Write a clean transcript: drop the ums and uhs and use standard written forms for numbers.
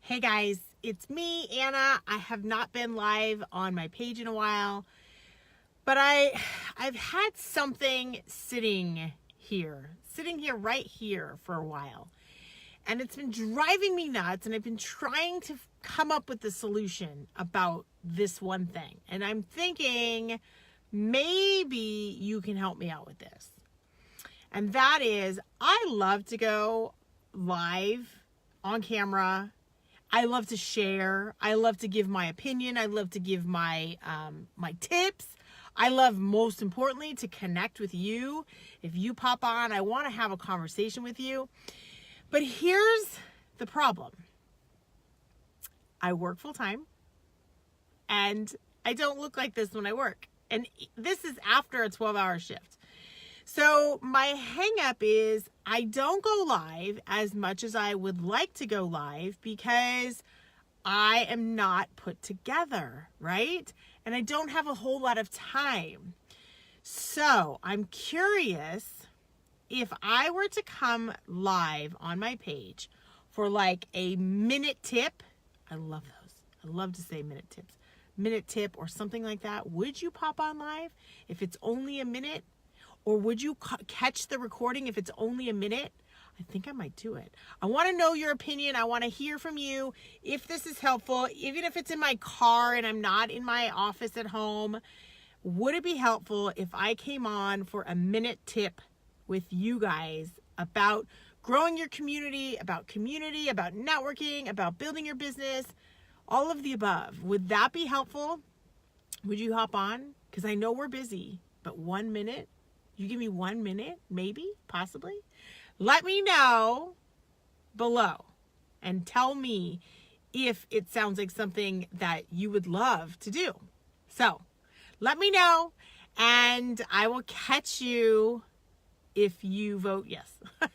Hey guys, it's me, Anna. I have not been live on my page in a while, but I've had something sitting here right here for a while. And it's been driving me nuts, and I've been trying to come up with the solution about this one thing. And I'm thinking maybe you can help me out with this. And that is, I love to go live on camera. I love to share. I love to give my opinion. I love to give my my tips. I love, most importantly, to connect with you. If you pop on, I want to have a conversation with you. But here's the problem. I work full time, and I don't look like this when I work. And this is after a 12-hour shift. So my hang up is I don't go live as much as I would like to go live because I am not put together, right? And I don't have a whole lot of time. So I'm curious if I were to come live on my page for like a minute tip. I love those. I love to say minute tips. Minute tip or something like that. Would you pop on live if it's only a minute? Or would you catch the recording if it's only a minute? I think I might do it. I want to know your opinion. I want to hear from you if this is helpful, even if it's in my car and I'm not in my office at home. Would it be helpful if I came on for a minute tip with you guys about growing your community, about networking, about building your business, all of the above? Would that be helpful? Would you hop on? Because I know we're busy, but 1 minute? You give me 1 minute, maybe, possibly. Let me know below and tell me if it sounds like something that you would love to do. So let me know, and I will catch you if you vote yes. Okay.